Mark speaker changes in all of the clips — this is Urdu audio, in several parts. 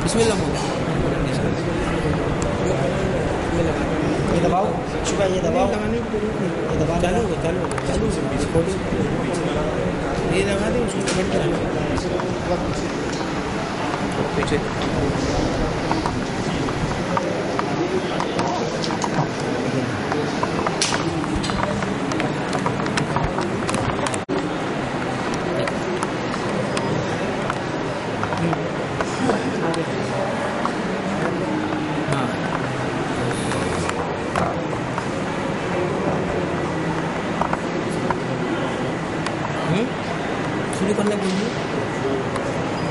Speaker 1: بسم اللہ مولانا.
Speaker 2: یہ دباؤ شبہ، یہ دباؤ، یہ دبا
Speaker 1: چالو یہ لگا دیں اس کو بند کر دیں پیچھے. شروع کرنے بولیے.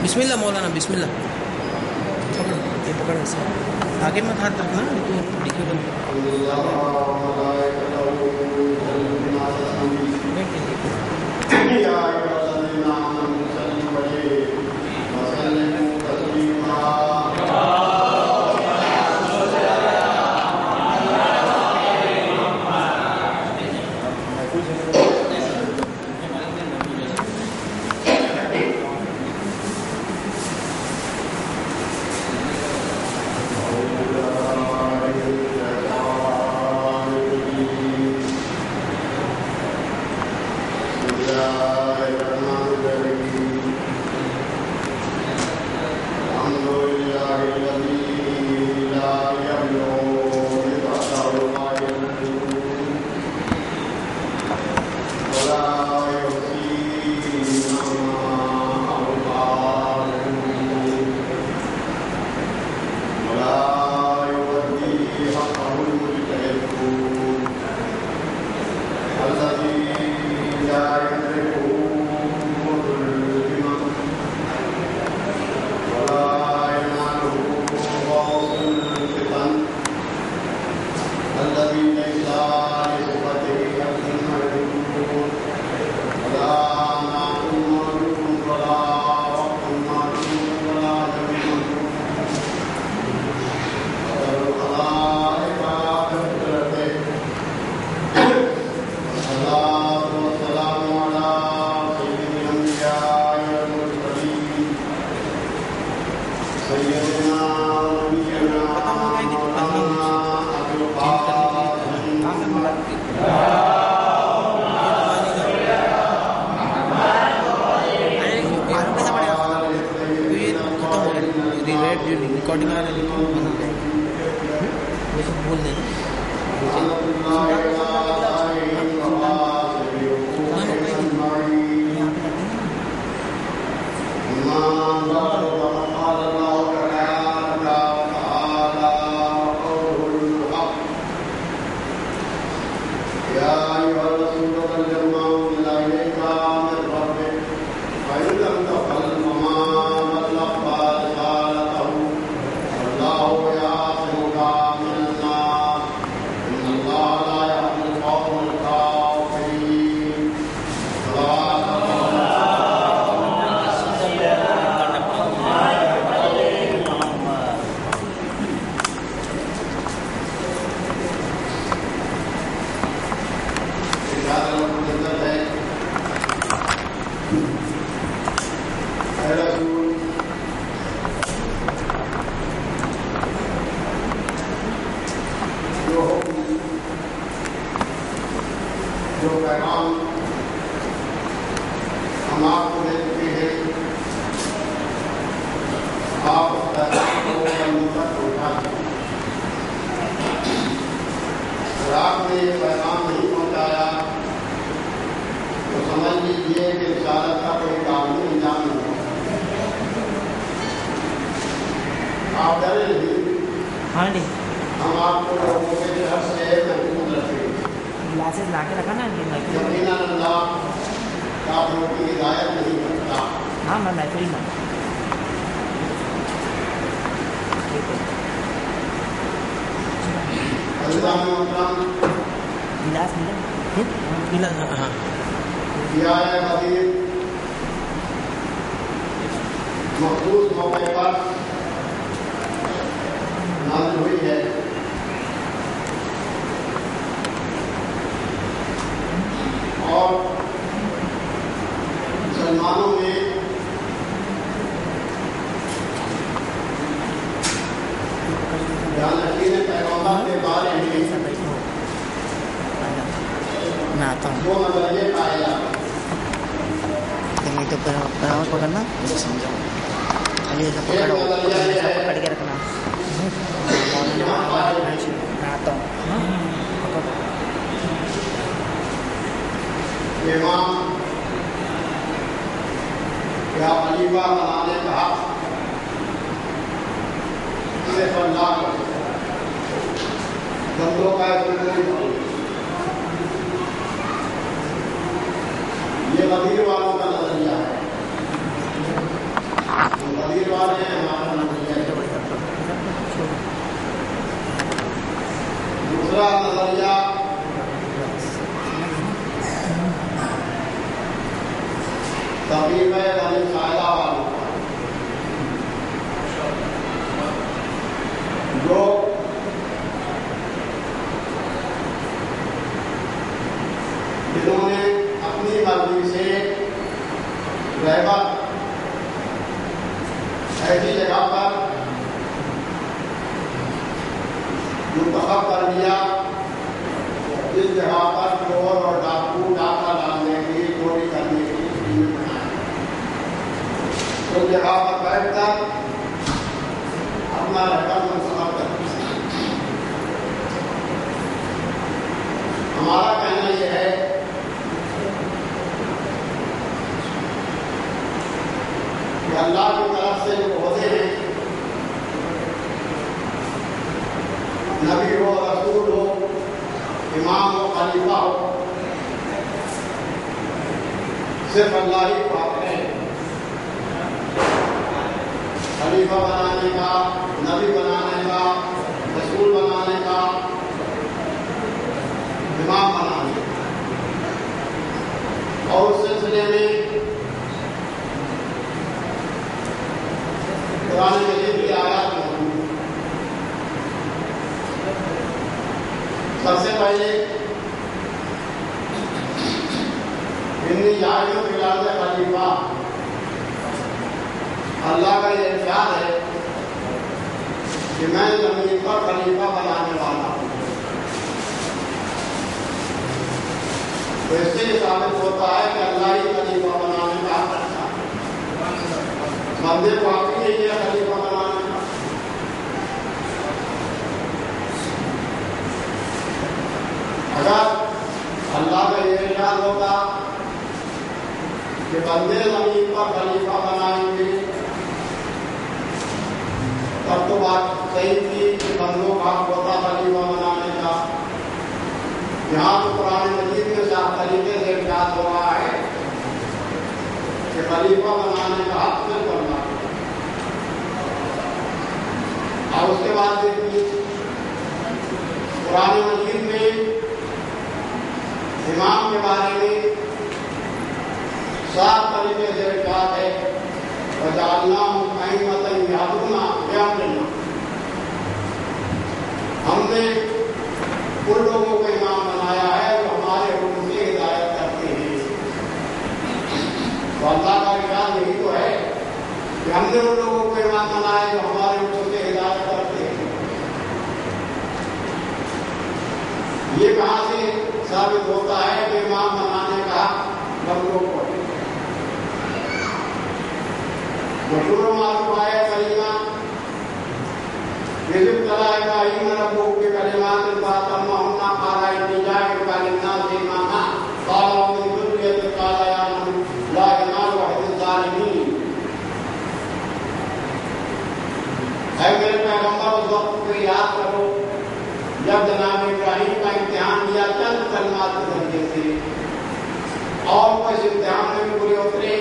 Speaker 1: بسم اللہ مولانا بسم اللہ. پکڑ یہ پکڑ ایسے آگے مت ہاتھ رکھنا تو لکھے بند. ریکارڈنگ آ رہی ہے وہ سب بول دیں.
Speaker 3: جو پیغام ہم آپ کو دے چکے ہیں، آپ اس پیغام کو بندوں تک پہنچا دیں. اگر آپ نے یہ پیغام نہیں پہنچایا تو سمجھ لیجیے کہ رسالت کا کوئی کام نہیں انجام نہیں ہوا. آپ ڈرے نہیں.
Speaker 2: ہاں جی،
Speaker 3: ہم آپ کو لوگوں کے شہر سے محفوظ رکھیں.
Speaker 2: گلاسز لا کے رکھا نا.
Speaker 3: یقیناً اللہ کافروں کی ہدایت نہیں کرتا.
Speaker 2: ہاں میں محفل میں گلاس ملا.
Speaker 1: ہاں
Speaker 3: یہ حدیث مخصوص موقع پر نازل ہوئی ہے. اور مسلمانوں میں جانشین پیغمبر کے بارے میں
Speaker 1: میں آتا ہوں.
Speaker 3: دو نظریے پائے جاتے ہیں.
Speaker 2: تو برابر پکڑنا علی ایسا پکڑو ایسا پکڑ کے رکھنا. میں آتا ہوں.
Speaker 3: امام یا خلیفہ بنانے کا حق صرف اللہ کو بندوں کا یہ وزیر والوں کا نظریہ ہے. وزیر والے ہیں ہمارا نظریہ ہے. دوسرا نظریہ تقریب بنی سائلہ والوں کا جو جنہوں نے اپنی مرضی سے رہبر ایسی جگہ پر منتخب کر دیا جس جگہ پر چور اور ڈاکو ڈاکہ ڈالنے کی چوری کرنے کی اس جگہ پر بیٹھ کر اپنا رہبر منتخب کر دیا. ہمارا کہنا یہ ہے کہ اللہ کی طرف سے جو عہدے ہیں نبی ہو رسول ہو امام ہو خلیفہ ہو صرف اللہ ہی کو حق ہے. خلیفہ بنانے کا, نبی بنانے کا, رسول بنانے کا, امام بنانے کا. اور اس سلسلے میں قرآن مجید کی آیات موجود ہیں. سب سے پہلے انی جاعل فی الارض خلیفہ, اللہ کا یہ ارشاد ہے کہ میں زمین پر خلیفہ بنانے والا ہوں. تو اس سے یہ ثابت ہوتا ہے کہ اللہ ہی خلیفہ بنانے کا حق رکھتا ہے. بندے کو حق نہیں ہے خلیفہ بنانے کا. اگر اللہ کا یہ ارشاد ہوتا کہ بندے زمین پر خلیفہ بنائیں گے تب تو بات صحیح تھی کہ بندوں کا حق ہوتا خلیفہ بنانے کا. یہاں تو قرآن مجید میں صاف طریقے سے ارشاد ہو رہا ہے کہ خلیفہ بنانے کا حق صرف اللہ ہے. اور اس کے بعد دیکھیے قرآن مجید میں امام کے بارے میں صاف طریقے سے ارشاد ہے وَجَعَلْنَاهُمْ أَئِمَّةً يَهْدُونَ بِأَمْرِنَا. ہم نے ان لوگوں کو امام بنایا ہے جو ہمارے حکم سے ہدایت کرتے ہیں. تو اللہ کا ارشاد یہی تو ہے کہ ہم نے ان لوگوں کو امام بنایا جو ہمارے حکم سے ہدایت کرتے ہیں. یہ کہاں سے ثابت ہوتا ہے کہ امام بنانے کا بندوں کو ہے؟ مشہور معروف ہے کلمہ یذب طلع ابراہیم ربہ بکلمات فاتمہن قال انی جاعلک للناس اماما قال ومن ذریتی قال یا من لا ینال عہد الظالمین. اے میرے پیغمبر اس وقت کو یاد کرو جب جناب ابراہیم کا امتحان لیا چند کلمات کے ذریعے سے اور وہ اس امتحان میں پورے اترے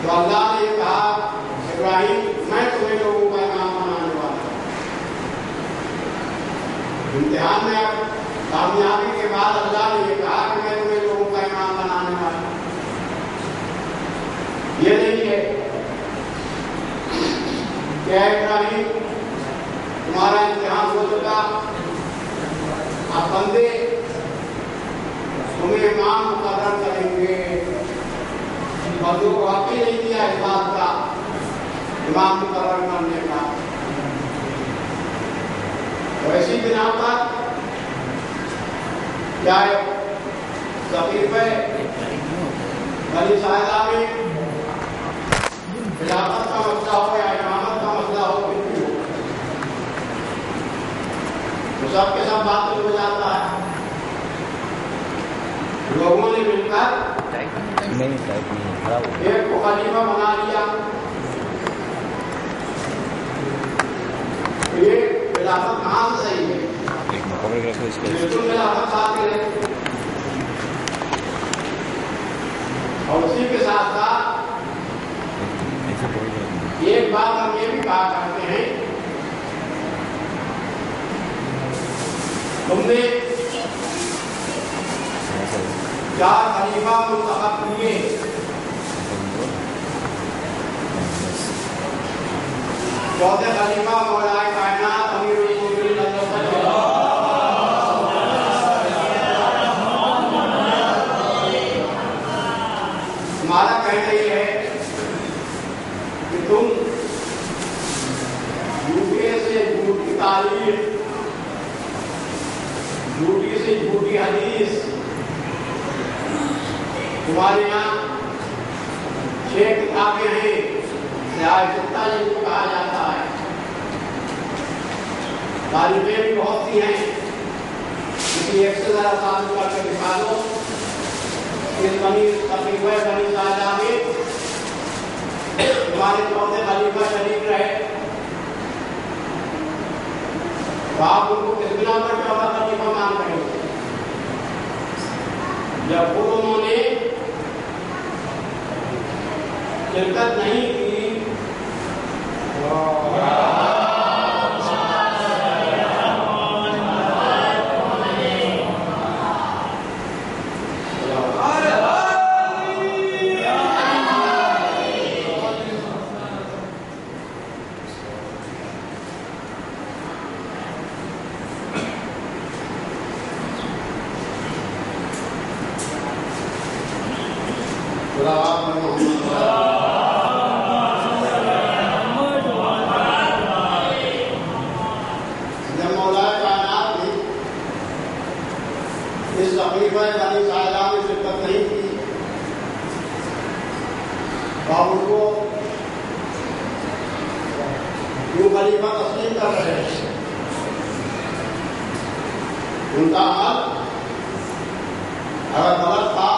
Speaker 3: تو اللہ نے کہا ابراہیم میں تمہیں لوگوں کا امام بنانے والا ہوں. امتحان میں کامیابی کے بعد اللہ نے یہ کہا کہ میں تمہیں لوگوں کا امام بنانے والا ہوں. یہ نہیں ہے کہ ابراہیم تمہارا امتحان ہو چکا, اب بندے تمہیں امام مقرر کریں گے. بندوں کو حق ہی نہیں دیا اس بات کا امام مقرر کرنے کا. ویسی بنا پر چاہے سقیفہ بنی ساعدہ میں خلافت کا مسئلہ ہو یا امامت کا مسئلہ ہو کچھ بھی ہو تو سب کے سب باطل ہو جاتا ہے. لوگوں نے مل کر ایک کو خلیفہ بنا لیا. یہ خلافت کہاں سے صحیح ہے؟ بالکل خلافت ساتھ ہے. اور اسی کے ساتھ ساتھ ایک بات ہم یہ بھی کہا کرتے ہیں تم نے 4 خلیفہ منتخب کیے. چوتھے خلیفہ مولا کائنات امیر المومنین ہمارا کہنا یہ ہے کہ تم جھوٹے سے جھوٹی تعلیم، جھوٹی سے جھوٹی حدیث، تمہارے یہاں 6 کتابیں ہیں سیاہ ستہ جن کو کہا جاتا ہے، تعلیمیں بھی بہت سی ہیں. کسی ایک سے ذرا تعلق کر کے دکھا دو اس خلیفہ بنی ساعدہ میں تمہارے چوتھے خلیفہ شریف رہے تو آپ ان کو کس بنا پر چوتھا خلیفہ مان رہے ہو جب خود انہوں نے شرکت نہیں کی. ان کا عمل اگر غلط تھا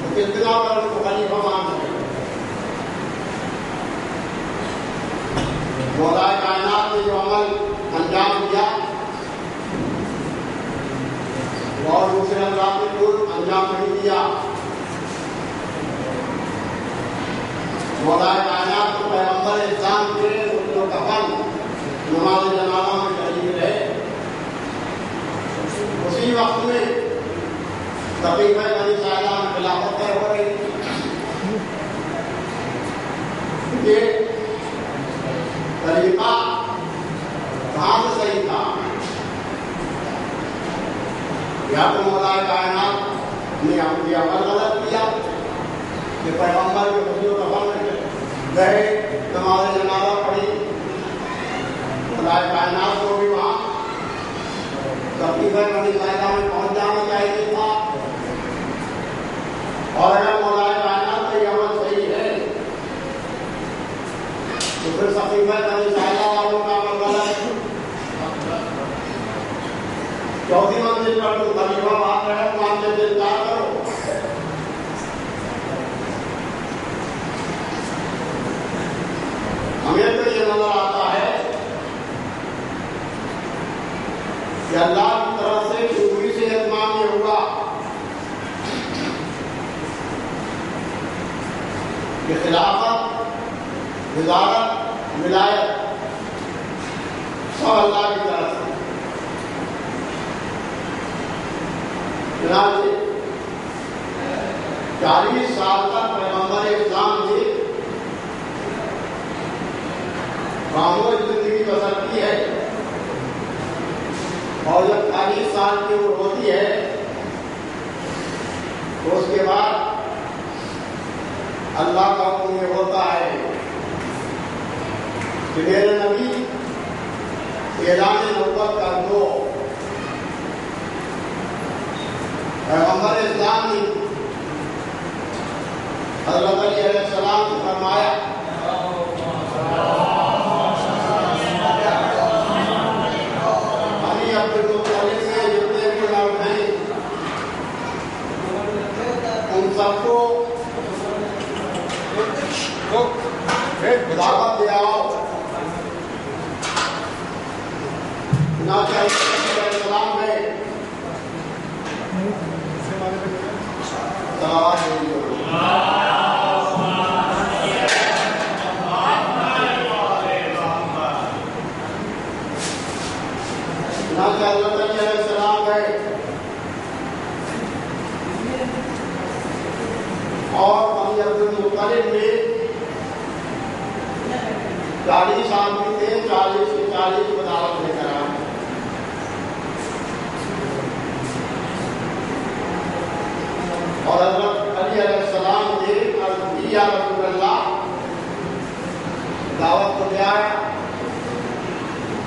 Speaker 3: تو کس بنا پر ان کو خلیفہ مان سکے. مولا کائنات نے جو عمل انجام دیا اور دوسرے اللہ نے کوئی انجام نہیں دیا. مولا کائنات کو پیغمبر اسلام کے کفن نماز جنازہ میں شریک رہے. اسی وقت میں خلیفہ بنی ساعدہ میں خلافت طے ہو رہی. یہ طریقہ کہاں سے صحیح تھا؟ یا تو مولا کائنات نے یہ عمل غلط کیا کہ پیغمبر کے حضور کفن میں گئے نماز جنازہ پڑھی، مولا کائنات کو بھی وہاں خلیفہ بنی ساعدہ میں پہنچ جانا چاہیے تھا. اور اگر مولا کائنات کا یہ عمل صحیح ہے تو پھر خلیفہ بنی ساعدہ والوں کا عمل غلط. چوتھی منزل پر تو خلیفہ بات رہے تو آپ سے انکار کرو. ہمیں تو یہ نظر آتا ہے کہ اللہ کی طرف سے شروعی سے اہتمام یہ ہوگا کہ خلافت، وزارت، ولایت سب اللہ کی طرف سے. چنانچہ 40 سال تک پیغمبر اسلام نے خاموش زندگی بسر کی ہے اور جب 40 سال کی عمر ہوتی ہے تو اس کے بعد اللہ کا حکم یہ ہوتا ہے کہ میرے نبی اعلان نبوت کر دو. پیغمبر اسلام نے حضرت علی علیہ السلام سے فرمایا علی عبد المطلب سے جتنے بھی لوگ ہیں ان سب کو دعوت دے آؤ. چنانچہ علیہ السلام ہے حضرت علی علیہ السلام گئے اور بنی عبد المطلب میں 40 آدمی تھے. 40 کے 40 کو دعوت لے کر آئے. اور حضرت علی علیہ السلام نے عرض کی یا رسول اللہ دعوت کو دیا ہے.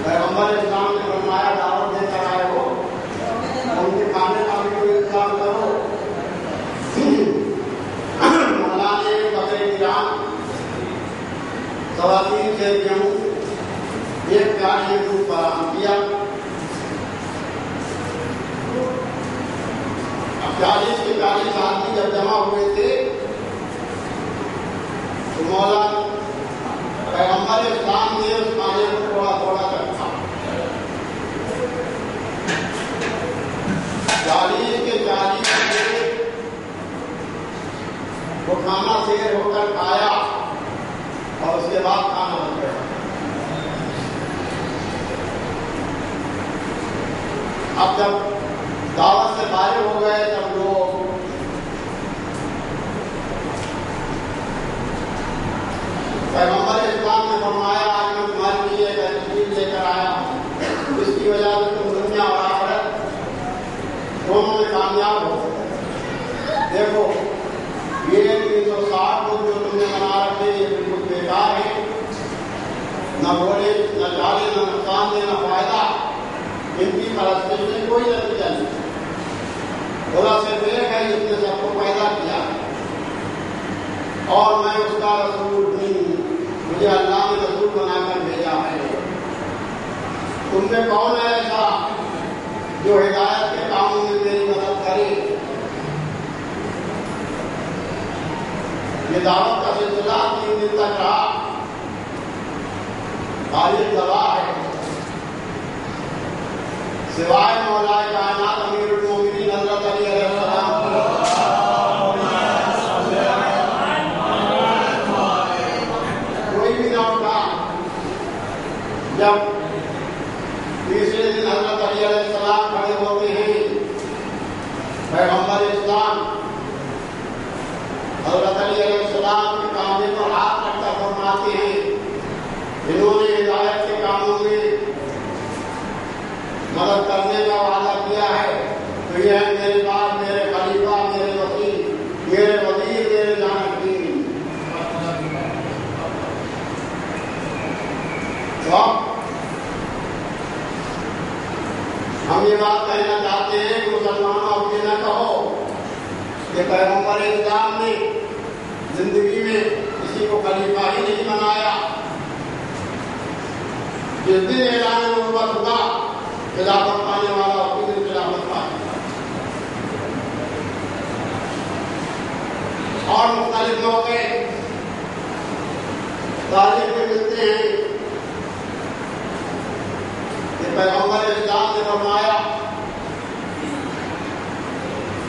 Speaker 3: پیغمبر اسلام نے فرمایا دعوت دے کر آئے ہو ان کے کھانے کا بھی کوئی انتظام کرو. مولا نے بکرے گرام 3.25 سے گیہوں 1 پیالی دودھ فراہم کیا. 40 کے 40 آدمی جب جمع ہوئے تھے تو مولا پیغمبر اسلام نے اس کھانے کو تھوڑا تھوڑا رکھا. 40 کے 40 وہ کھانا سیر ہو کر کھایا اور اس کے بعد کھانا بن گیا. اب جب دعوت سے فارغ ہو گئے تب لوگ پیغمبر اسلام نے فرمایا آج میں تمہارے لیے ایک تشریف لے کر آیا ہوں جس کی وجہ سے تم دنیا اور آخرت دونوں میں کامیاب ہو. دیکھو یہ 360 لوگ جو تم نے بنا رکھے یہ بالکل بیکار ہے. نہ بولے نہ چالے نہ نقصان دے نہ فائدہ. ان کی پرستش میں کوئی نتیجہ نہیں. خدا صرف ایک ہے جس نے سب کو پیدا کیا اور میں اس کا رسول ہوں. مجھے اللہ نے رسول بنا کر بھیجا ہے. تم میں کون ہے ایسا جو ہدایت کے کاموں میں میری مدد کرے؟ یہ دعوت کا سلسلہ 3 دن تک رہا. غالب گواہ ہے سوائے مولا کائنات امیر المومنین حضرت علی علیہ السلام کوئی بھی نہ اٹھا. جب تیسرے دن حضرت علی علیہ السلام کھڑے ہوتے ہیں پیغمبر اسلام حضرت علی علیہ السلام کے کاندھے پر ہاتھ رکھ کر فرماتے ہیں انہوں نے ہدایت کے کاموں میں مدد کرنے کا وعدہ کیا ہے تو یہ ہے میرے بعد میرے خلیفہ میرے وکیل میرے وزیر میرے جانشین. ہم یہ بات کہنا چاہتے ہیں کہ مسلمانوں اب یہ نہ کہو کہ پیغمبر اسلام نے زندگی میں کسی کو خلیفہ ہی نہیں بنایا. جس دن اعلان نبوت ہوا خلافت پانے والا اسی دن خلافت پانے اور مختلف موقع تاریخ میں ملتے ہیں کہ پیغمبر اسلام نے فرمایا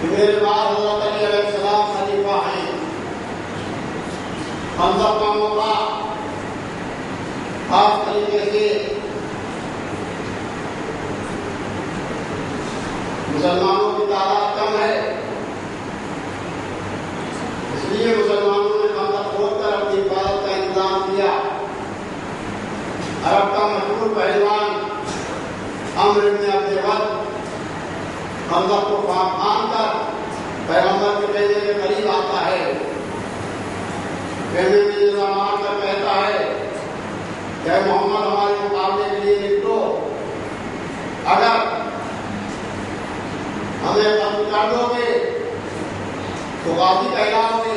Speaker 3: کہ میرے بعد حضرت علی علیہ السلام خلیفہ ہیں. ہم سب کا موقع خاص طریقے سے مسلمانوں کی تعداد کم ہے اس لیے مسلمانوں نے خندق کھود کر اپنی حفاظت کا انتظام کیا. عرب کا مشہور پہلوان عمرو بن عبد الود خندق کو پھاند کر پیغمبر کے بیٹے کے قریب آتا ہے. کہنے میں مار کر کہتا ہے کہ محمد ہمارے مقابلے کے لیے نکلو اگر ہمیں قتل کر دو گے تو غازی کہلاؤ گے،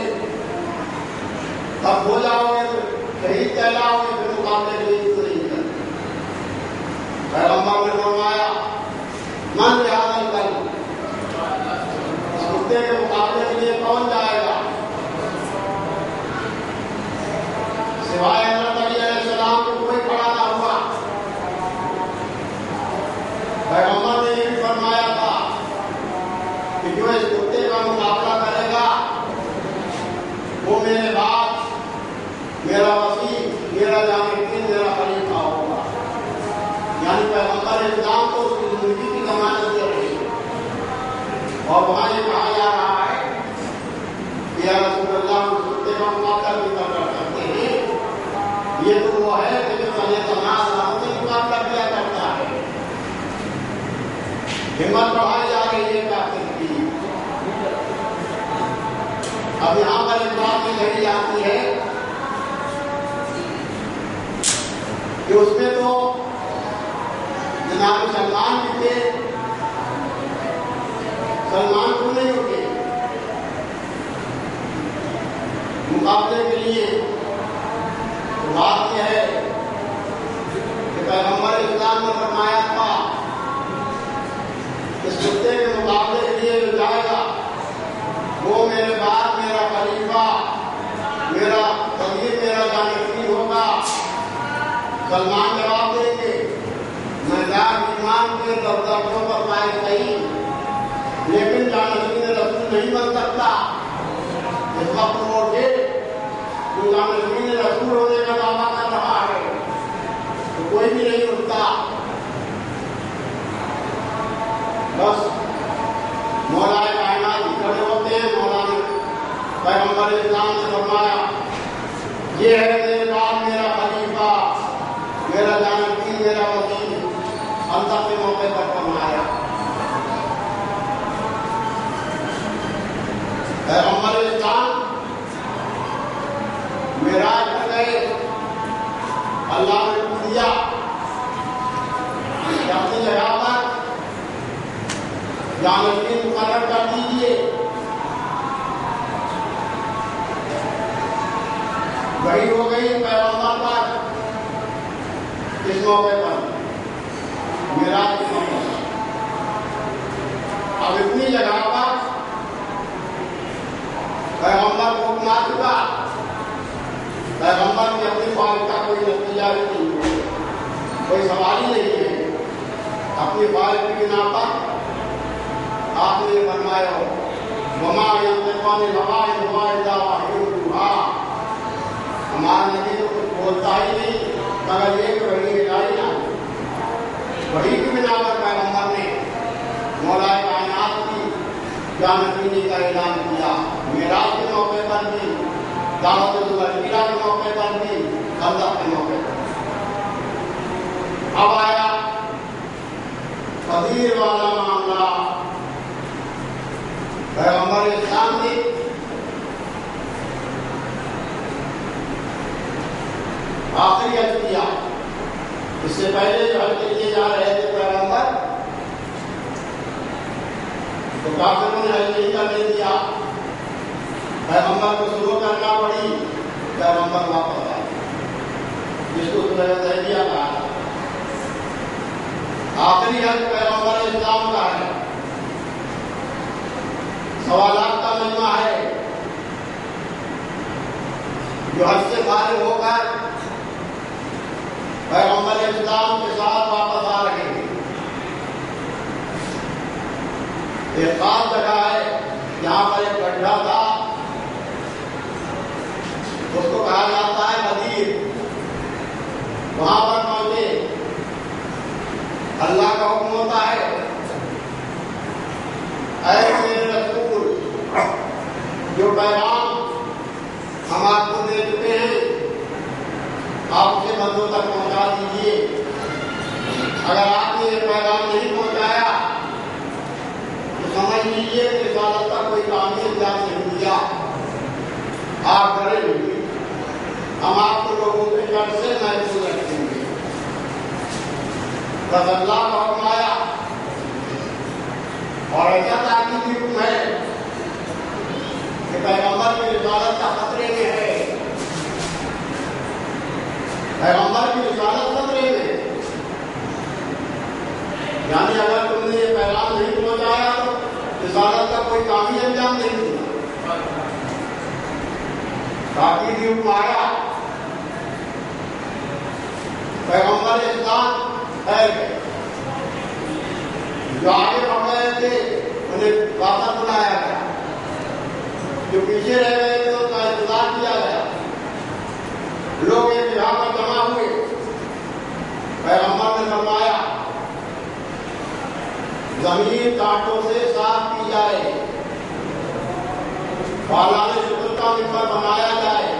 Speaker 3: تب ہو جاؤ گے تو شہید کہلاؤ گے، پھر مقابلے کے لیے نہیں کرتے۔ پیغمبر نے فرمایا من لہٰذا الکلب، اس کتے کے مقابلے کے لیے کون جائے گا؟ سوائے حضرت علی علیہ السلام کو کوئی کھڑا نہ ہوا۔ پیغمبر نے یہ بھی فرمایا تھا کہ جو اس کتے کا مقابلہ کرے گا وہ میرے بعد میرا وسیع، میرا جانشین، میرا خلیفہ ہوگا۔ یعنی پیغمبر اسلام کو اس کی زندگی کی ضمانت دے رہی ہے، اور وہاں یہ کہا جا رہا ہے کہ یا رسول اللہ اس کتے کا مقابلہ بھی کر سکتے ہیں، یہ تو وہ ہے کہ جو تمام سے مقابلہ کیا کرتا ہے۔ ہمت بڑھائی جا رہی ہے کافر کی۔ اب یہاں پر ایک بات یہ کہی جاتی ہے کہ اس میں تو جناب سلمان بھی تھے، سلمان کو نہیں اٹھے مقابلے کے لیے۔ تو بات یہ ہے کہ پیغمبر اسلام نے فرمایا تھا اس کتے کے مقابلے کے لیے جو جائے گا وہ میرے بعد میرا خلیفہ، میرا وزیر، میرا جانشین ہوگا۔ سلمان جواب دیں گے میں لاکھ ایمان کے درجوں پر پائے صحیح، لیکن جانشین رسول نہیں بن سکتا۔ اس وقت وہ اٹھے جو جانشین رسول ہونے کا دعویٰ کر رہا ہے تو کوئی بھی نہیں اٹھتا۔ بس مولا کائنات کھڑے ہوتے ہیں۔ مولا نے پیغمبر اسلام سے فرمایا یہ ہے میرے بعد میرا خلیفہ، میرا جانشین، میرا وزیر۔ اللہ کے موقع پر فرمایا پیغمبر اسلام معراج پر گئے، اللہ نے دیا کہ اپنی جگہ پر جانشین مقرر کر دیجیے۔ وہی ہو گئی پیغمبر پر اس موقع پر، معراج کے موقع پر۔ اب اتنی جگہ پر پیغمبر کو اٹھنا چکا، پیغمبر کی اپنی فائل کا کوئی نتیجہ بھی نہیں ہوا، کوئی سوال ہی نہیں ہے۔ اپنی فائل کی بنا پر آپ نے فرمایا وما ينطق عن الهوى إن هو إلا وحي يوحى، ہمارا نبی تو کچھ بولتا ہی نہیں مگر یہ کہ وحی الہی نہ، وحی کی بنا پر پیغمبر نے مولا کائنات کی جانشینی کا اعلان کیا۔ معراج کے موقع پر بھی، دعوت البشیرہ کے موقع پر بھی، خندق کے موقع پر۔ اب آیا قدیر والا معاملہ۔ پیغمبر اسلام نے آخری حج کیا، اس سے پہلے جو حج کے لیے جا رہے تھے پیغمبر تو کافروں نے حج نہیں کرنے دیا، پیغمبر کو شروع کرنا پڑی، پیغمبر واپس آئے، جس کو صلح حدیبیہ کہا تھا۔ آخری حج پیغمبر اسلام کا ہے، سوالات کا مجمع ہے۔ جو حج سے فارغ ہو کر پیغمبر اسلام کے ساتھ واپس آ رہے ہیں، ایک خاص جگہ ہے جہاں پر ایک گڈھا تھا، اس کو کہا جاتا ہے غدیر۔ وہاں پر پہنچے، اللہ کا حکم ہوتا ہے اے میرے رسول، جو پیغام ہم آپ کو دے چکے ہیں آپ اسے بندوں تک پہنچا دیجیے۔ اگر آپ نے یہ پیغام نہیں پہنچایا تو سمجھ لیجیے کہ رسالت کا کوئی کامی انجام نہیں دیا، آپ ڈرے نہیں، ہم آپ کو لوگوں کے ڈر سے محفوظ رکھیں گے۔ بس اللہ کا حکم آیا اور ایسا تاکیدی حکم ہے کہ پیغمبر کی رسالت کا خطرے میں ہے، پیغمبر کی رسالت خطرے میں ہے، یعنی اگر تم نے یہ پیغام نہیں پہنچایا تو رسالت کا کوئی کام ہی انجام نہیں دیا۔ تاکیدی حکم آیا، پیغمبر اسلام ہے جو آگے بڑھ رہے تھے انہیں واپس بلایا گیا، جو پیچھے رہ گئے تھے ان کا انتظار کیا گیا، لوگ ایک جگہ پر جمع ہوئے، پیغمبر نے فرمایا زمین کانٹوں سے صاف کی جائے، بالان شکر کا ممبر بنایا جائے،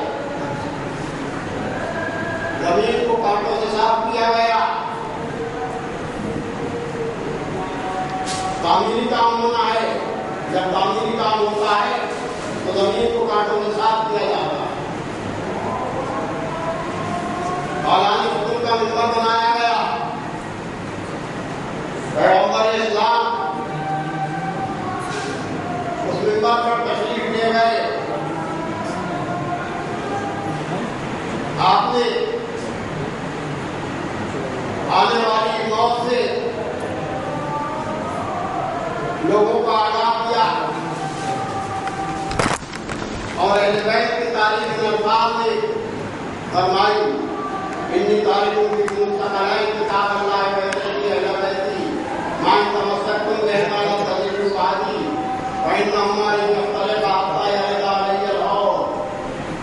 Speaker 3: زمین کو کانٹوں سے صاف کیا گیا۔ تعمیری کام ہونا ہے، جب تعمیری کام ہوتا ہے تو زمین کو کانٹوں سے صاف کیا جاتا ہے، بالان شکر کا ممبر بنایا گیا، پیغمبر اسلام اس ممبر پر تشریف لے گئے، آپ نے آنے والی موت سے لوگوں کو آگاہ کیا اور اہل بیت کی تاریخ کے الفاظ نے فرمائی انی تاریخوں کی مستقل کتاب اللہ بیتی اہل بیتی مان تمسکتم بہدان تذکر بعدی فإن ہماری مختلف آفتا یہدا علیہ الحور،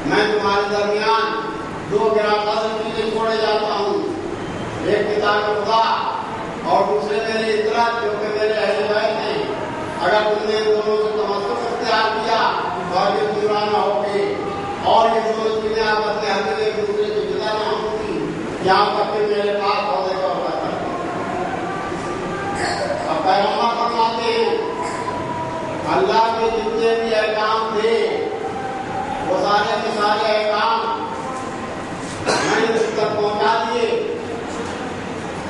Speaker 3: میں تمہارے درمیان دو گرا قدر چیزیں چھوڑے جاتا ہوں، ایک کتاب خدا اور دوسرے میرے اطلاعات جو کہ میرے اہل بیت ہیں، اگر تم نے ان دونوں سے تمسک اختیار کیا تو آگے گمراہ نہ ہوگے، اور یہ دونوں چیزیں آپس میں ہر ایک دوسرے سے جدا نہ ہوں گی یہاں تک کہ میرے پاس عہدے کا عہدہ کرتے ہیں۔ اب پیغمبر فرماتے ہیں اللہ کے جتنے بھی احکام تھے وہ سارے کے سارے احکام میں نے اس تک پہنچا دیے۔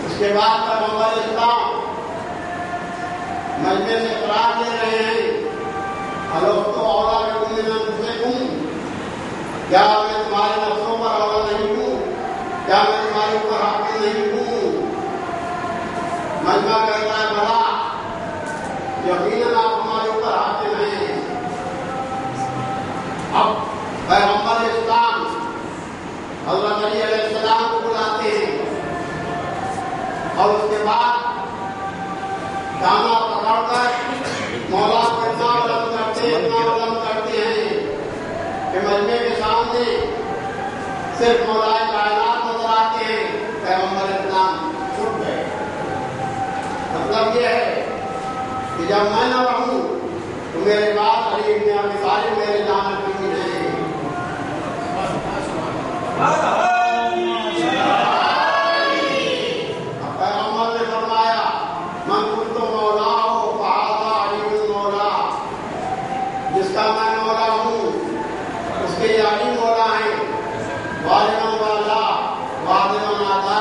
Speaker 3: اس کے بعد پیغمبر اسلام مجمع سے قرار دے رہے ہیں الوقت اولا بکم من انفسکم، کیا میں تمہارے نفسوں پر اولا نہیں ہوں، کیا میں تمہارے اوپر حاکم نہیں ہوں؟ مجمع کہتا ہے بڑا یقیناً آپ ہمارے اوپر حاکم ہیں۔ اب پیغمبر اسلام حضرت علی علیہ السلام کو بلاتے ہیں اور اس کے بعد دانا پکڑ کر مولا کو اتنا بلند کرتے ہیں کہ مجمع کے سامنے صرف مولا کائنات نظر آتے ہیں۔ پیغمبر اسلام چھٹ گئے۔ مطلب یہ ہے کہ جب میں نہ رہوں تو میرے بعد علی ابن ابی طالب میرے جان کی نہیں۔ پیغمبر نے فرمایا من کنت مولا ہو فہذا علی مولا، جس کا میں مولا ہوں اس کے علی مولا ہیں۔ والدن والا والدن آتا،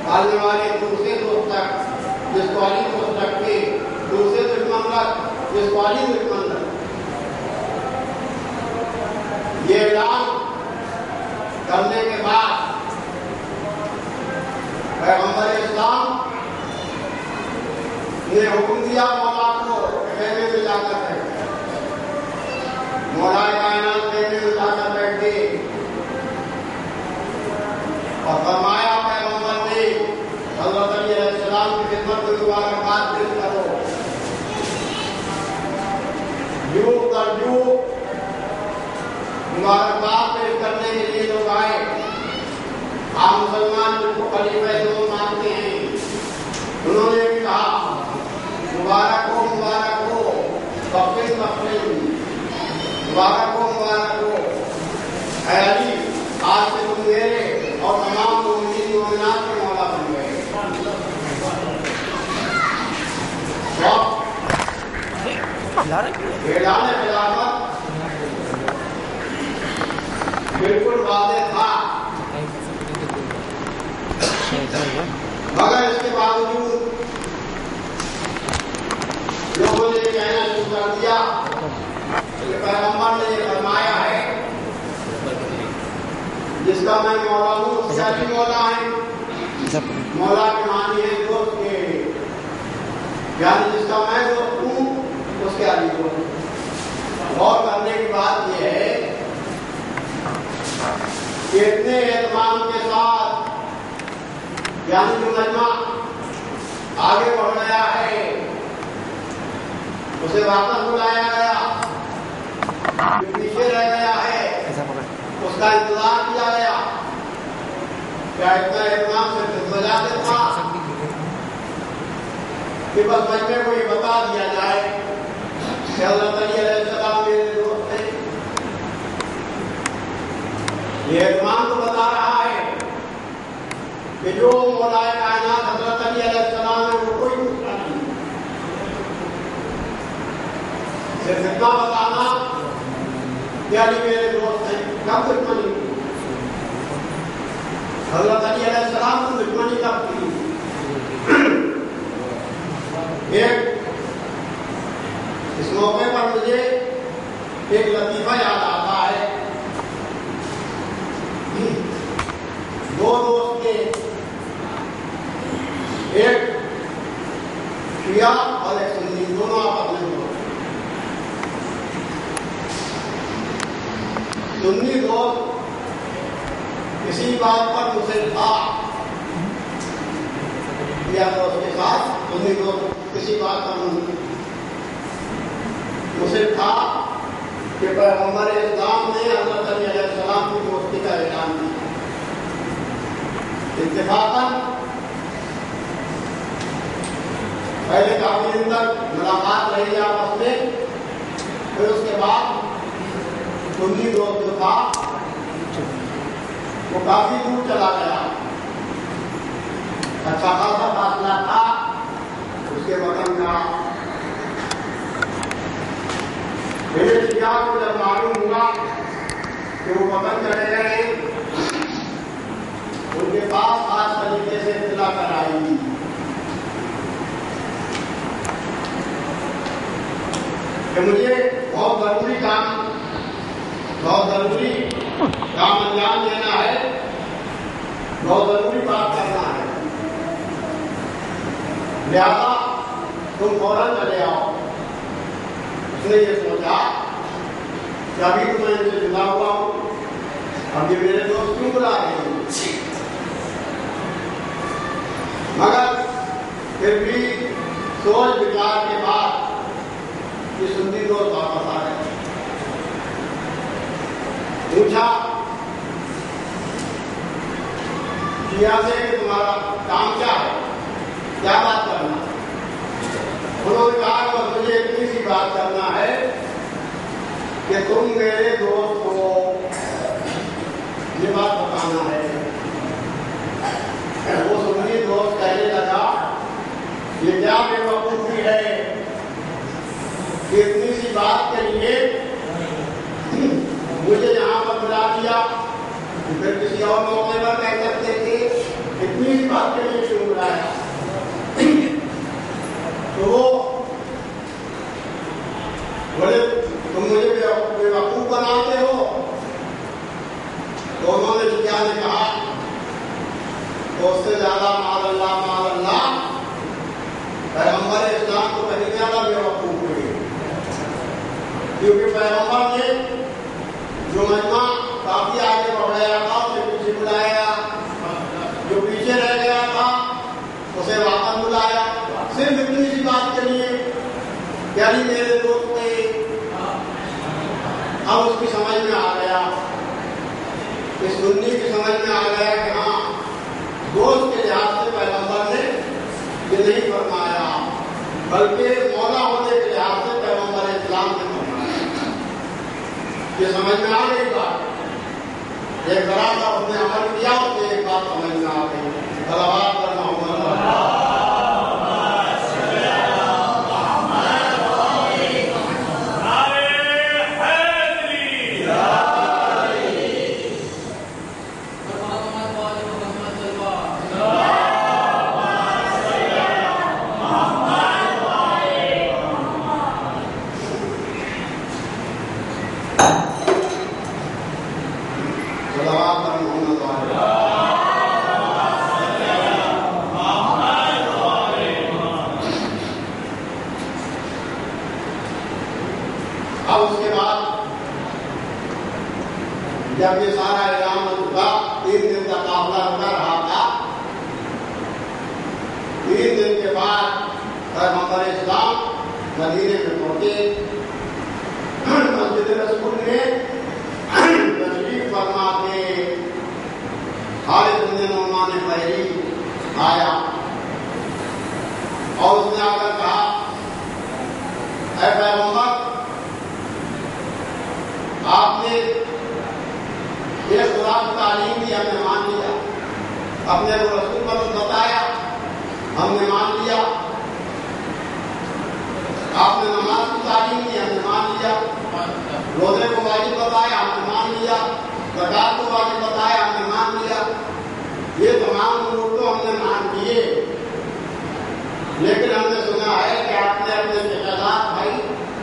Speaker 3: پالنے والے دوسرے دوست تک جس کو علی دوست رکھتے، دوسرے دشمن رکھ جس کو علی دشمن رکھ۔ یہ اعلان کرنے کے بعد پیغمبر اسلام نے حکم دیا مولا کو خیمے میں جا کر بیٹھ۔ مولا کائنات خیمے میں جا کر بیٹھ گئے اور فرمایا پیغمبر نے حضرت علی علیہ السلام کی خدمت میں مبارکباد پیش کرو۔ یوں در یوں مبارکباد پیش کرنے کے لیے لوگ آئے۔ آپ مسلمان جن کو خلیفہ دو مانتے ہیں انہوں نے بھی کہا مبارک ہو بخشش بخشش، مبارک ہو اے علی، آج سے تم میرے اور تمام مومنین مومنات کے مولا بن گئے۔ اعلان خلافت بالکل واضح تھا، مگر اس کے باوجود لوگوں نے کہنا شروع کر دیا کہ پیغمبر نے یہ فرمایا ہے جس کا میں مولا ہوں اس کا بھی مولا ہے. مولا کے معنی ہے دوست کے، یعنی جس کا میں دوست ہوں اس کے علی دوست. غور کرنے کی بات یہ ہے کہ اتنے اہتمام کے ساتھ یعنی جو مجمع آگے بڑھ گیا ہے اسے واپس بلایا گیا، جو پیچھے رہ گیا ہے اس کا انتظار کیا گیا. کیا اتنا اہتمام سے وجہ سے تھا کہ بس مجمع کو یہ بتا دیا جائے کہ حضرت علی علیہ السلام میرے دوست تھے؟ یہ اہتمام تو بتا رہا ہے کہ جو مولا کائنات حضرت علی علیہ السلام ہے وہ کوئی دوسرا نہیں. صرف اتنا بتانا کہ علی میرے دوست ہیں. کب دشمنی حضرت علی علیہ السلام کو دشمنی کب کی؟ اس موقع پر مجھے ایک لطیفہ یاد آتا ہے. دو دوست کے، ایک شیعہ اور ایک سنی، دونوں آپس میں دوست. سنی دوست کسی بات پر مصر تھا یا دوست کے ساتھ سنی دوست کسی بات پر مصر تھا کہ پیغمبر اسلام نے حضرت علی علیہ السلام کی دوستی کا اعلان کیا. اتفاقاً پہلے کافی دن تک ملاقات رہی آپس میں، پھر اس کے بعد سنی دوست جو تھا وہ کافی دور چلا گیا. اچھا خاصا فاصلہ تھا اس کے وطن کا. میرے شیعہ کو جب معلوم ہوا کہ وہ وطن چلے گئے ان کے پاس خاص طریقے سے اطلاع کر آئی کہ مجھے بہت ضروری کام انجام دینا ہے، بہت ضروری بات کرنا ہے، لہذا تم فوراً چلے آؤ. اس نے یہ سوچا کہ ابھی تو میں ان سے جدا ہوا ہوں، اب یہ میرے دوست کیوں بلا رہے ہیں؟ مگر پھر بھی سوچ بچار کے بعد یہ سنی دوست واپس آ گئے. پوچھا شیعہ سے کہ تمہارا کام کیا ہے، کیا بات کرنا؟ انہوں نے کہا کہ مجھے اتنی سی بات کرنا ہے کہ تم میرے دوست کو یہ بات بتانا ہے. وہ سنی دوست کہنے لگا یہ کیا بے وقوفی ہے کہ اتنی سی بات کے لیے مجھے یہاں پر بلا دیا، پھر کسی اور موقع پر کہہ سکتے تھے اتنی سی بات کے لیے کیوں بلایا؟ تو وہ بولے تم مجھے بے وقوف بناتے ہو. تو انہوں نے شیعہ نے کہا تو اس سے زیادہ معاذ اللہ پیغمبر اسلام کو کہیں زیادہ بے وقوف ہوئی، کیونکہ پیغمبر نے جو مجمع کافی آگے بڑھ گیا تھا اسے پیچھے بلایا، جو پیچھے رہ گیا تھا اسے واپس بلایا، صرف اتنی سی بات کے لیے کہ علی میرے دوست تھے. اب اس کی سمجھ میں آ گیا، اس سنی کی سمجھ میں آ گیا کہ ہاں دوست کے لحاظ سے پیغمبر نے یہ نہیں فرمایا بلکہ مولا ہونے کے لحاظ سے پیغمبر اسلام نے فرمایا. یہ سمجھ میں آ گئی بات. ایک ذرا سا اس نے عمل کیا اس سے ایک بات سمجھ میں آ گئی. صلوات پر محمد جب یہ سارا اعلان ہو چکا 3 دن کا قافلہ رکا رہا تھا. 3 دن کے بعد پیغمبر اسلام مدینے میں پہنچے. مسجد رسول میں تشریف فرما کے خالد بن نعمان بحری آیا اور اس نے آ کر کہا اے پیغمبر آپ نے یہ خدا کی تعلیم دی ہم نے مان لیا. اپنے کو رسول پر بتایا ہم نے مان لیا. آپ نے نماز کی تعلیم دی ہم نے مان لیا. روزے کو واجب بتایا ہم نے مان لیا. زکات کو واجب بتایا ہم نے مان لیا. یہ تمام امور تو ہم نے مان لیے. لیکن ہم نے سنا ہے کہ آپ نے اپنے شہزاد بھائی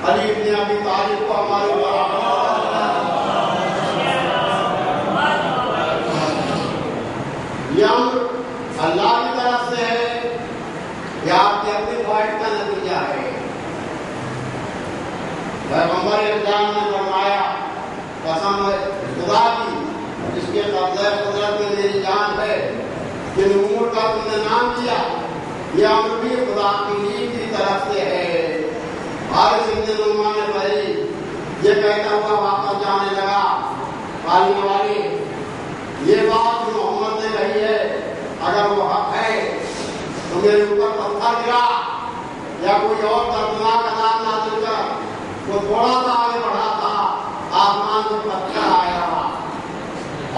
Speaker 3: علی بن ابی طالب کو ہمارے یہ امر اللہ کی طرف سے ہے یا آپ کی اپنی خواہش کا نتیجہ ہے؟ پیغمبر اسلام نے فرمایا قسم خدا کی جس کے قبضہ قدرت میں میری جان ہے جن امور کا تم نے نام لیا یہ امر بھی خدا کی طرف سے ہے. حارث بن نعمان بحری یہ کہتا ہوا واپس جانے لگا پالنے والے یہ بات جو محمد نے کہی ہے اگر وہ حق ہے تو میرے اوپر پتھر گرا یا کوئی اور دردناک عذاب نازل کر. وہ تھوڑا سا آگے بڑھا تھا آسمان سے پتھر آیا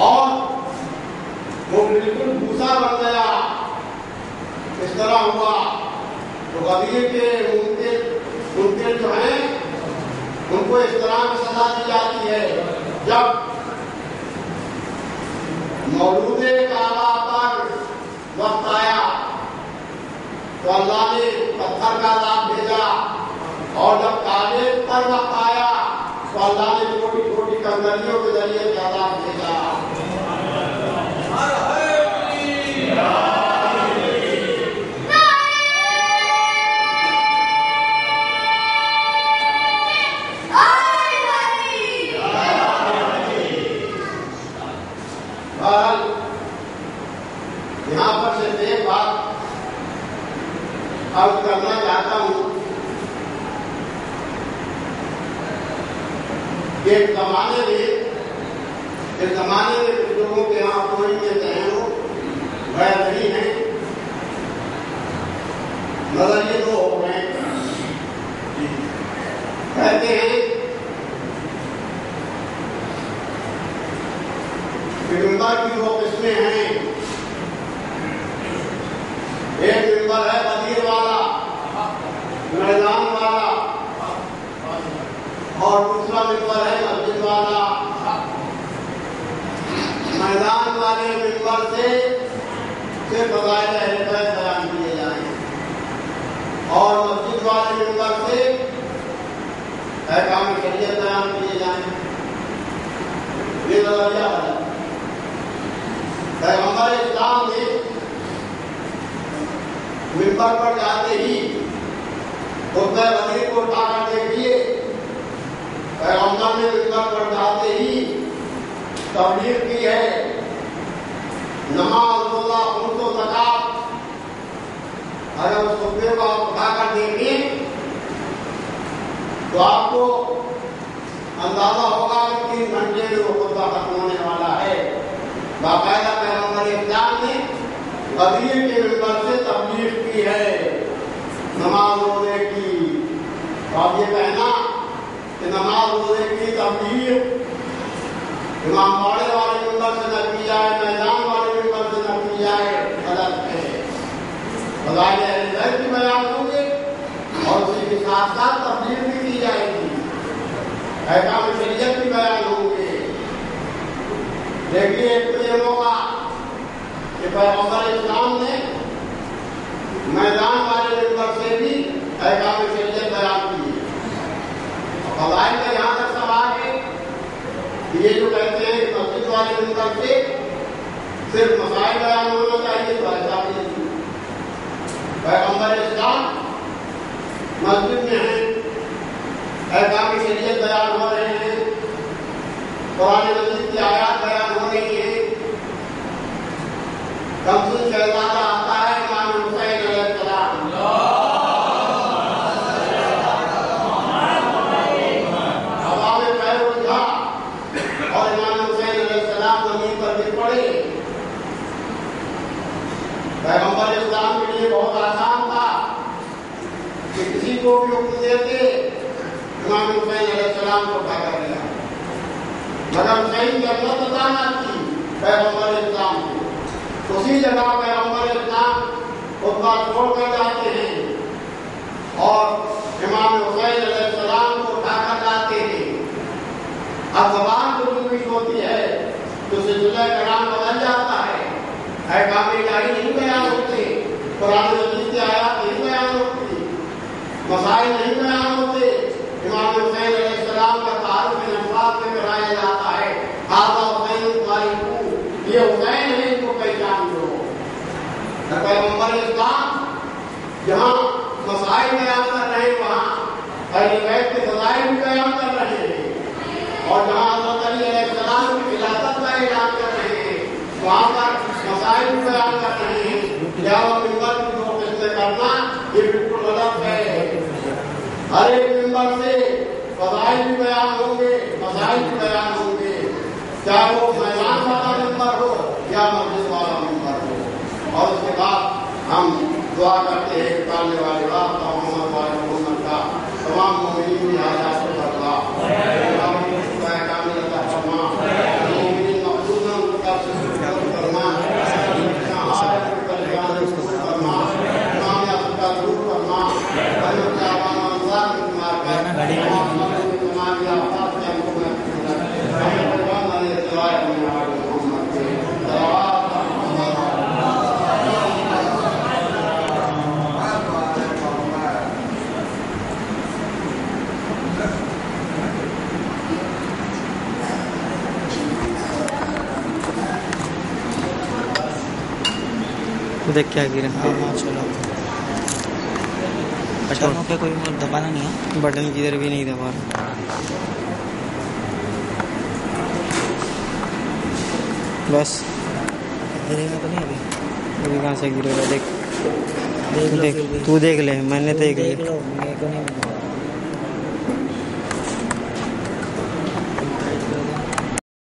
Speaker 3: اور وہ بالکل بھوسا بن گیا. اس طرح ہوا تو قبیلے کے منکر جو ہیں ان کو اس طرح کی سزا دی جاتی ہے. جب مولود کعبہ پر وقت آیا تو اللہ نے پتھر کا عذاب بھیجا اور جب کعبے پر وقت آیا تو اللہ نے چھوٹی چھوٹی کنگریوں کے ذریعے عذاب بھیجا. یہاں پر سے ایک بات عرض کرنا چاہتا ہوں کہ ایک زمانے میں کچھ لوگوں کے یہاں کوئی کے ذہن ہو غیر نہیں ہے نظریے دو ہو گئے. کہتے ہیں کہ ممبر کی دو قسمیں ہیں. ایک ممبر ہے بدیر والا میدان والا اور دوسرا ممبر ہے مسجد والا. میدان والے ممبر سے صرف فضائل اہل بیت بیان کیے جائیں اور مسجد والے ممبر سے احکام شریعت بیان کیے جائیں. یہ نظریہ ہے. پیغمبر اسلام نے ممبر پر جاتے ہی خطبہ بدیر کو اٹھا کر دیکھیے. پیغمبر نے ممبر پر جاتے ہی تبلیغ کی ہے. نماز روزہ خمس و زکات اگر اس خطبے کو آپ اٹھا کر دیکھیں تو آپ کو اندازہ ہوگا کہ 3 گھنٹے میں وہ خطبہ ختم ہونے والا ہے. باقاعدہ پیغمبر اسلام نے بدیر کے ممبر سے تبلیغ کی ہے نماز روزے کی. آپ یہ کہنا کہ نماز روزے کی تبلیغ امام باڑے والے ممبر سے نہ کی جائے میدان والے ممبر سے نہ کی جائے غلط ہے. فضائل اہل بیت بھی بیان ہوں گے اور اسی کے ساتھ ساتھ تبلیغ بھی کی جائے گی. احکام شریعت بھی بیان ہوں گے. دیکھیے ایک تو یہ موقع کہ پیغمبر اسلام نے میدان والے ممبر سے بھی احکام شریعت بیان کی ہے. فضائل کا یہاں تک سوال ہے کہ یہ جو کہتے ہیں کہ مسجد والے ممبر سے صرف مسائل بیان ہونا چاہیے تو ایسا بھی نہیں. پیغمبر اسلام مسجد میں ہیں احکام شریعت بیان ہو رہے ہیں قرآن مجید کی آیات بیان ہو رہی ہے. کمزور شہزادہ آتا ہے امام حسین علیہ السلام. ہوا میں پیر اٹھا اور امام حسین علیہ السلام زمین پر گر پڑے. پیغمبر اسلام کے لیے بہت آسان تھا کہ کسی کو بھی حکم دیتے امام حسین علیہ السلام کو اٹھا کر لیا. مگر حسین کی عظمت اچانک تھی پیغمبر اسلام کو. اسی جگہ پیغمبر اسلام خطبہ چھوڑ کر جاتے ہیں اور امام حسین علیہ السلام کو اٹھا کر لاتے ہیں. اب زبان کو جنبش ہوتی ہے تو سلسلہ کرام بدل جاتا ہے. احکام الہی نہیں بیان ہوتے, قرآن مجید کی آیات نہیں بیان ہوتی, مسائل نہیں بیان ہوتے. امام حسین علیہ السلام کا تعارف الفاظ میں کرایا جاتا ہے. آبا حسین تاریخ, یہ حسین ہے, ان کو پہچان دو. پیغمبر اسلام جہاں مسائل بیان کر رہے ہیں وہاں اہل بیت کے فضائل بھی بیان کر رہے ہیں, اور جہاں حضرت علی علیہ السلام کی خلافت کا اعلان کر رہے ہیں وہاں پر مسائل بھی بیان کر رہے ہیں. کیا وہ ممبر کی دو قسطیں کرنا یہ بالکل غلط ہے. ہر ایک ممبر سے فضائل بھی بیان ہوں گے, مسائل بھی بیان ہوں گے, چاہے وہ میدان والا ممبر ہو یا مسجد والا ممبر ہو. اور اس کے بعد ہم دعا کرتے ہیں اتارنے والے رات کا محمد والے محمد کا تمام مومنین کی حاجات کو فرما, کامل عطا فرما, مومنین مقصود ان کا سلسلہ فرما,
Speaker 1: دیکھ کیا گرا.
Speaker 2: ہاں چلو بٹنوں پہ کوئی دبانا نہیں ہے,
Speaker 1: بٹن کدھر بھی نہیں دبانا. بس
Speaker 2: گرے گا تو نہیں
Speaker 1: ابھی کہاں سے گرے گا. دیکھ
Speaker 2: دیکھ
Speaker 1: تو دیکھ لے, میں نے دیکھ لیا.
Speaker 2: لو, میرے کو نہیں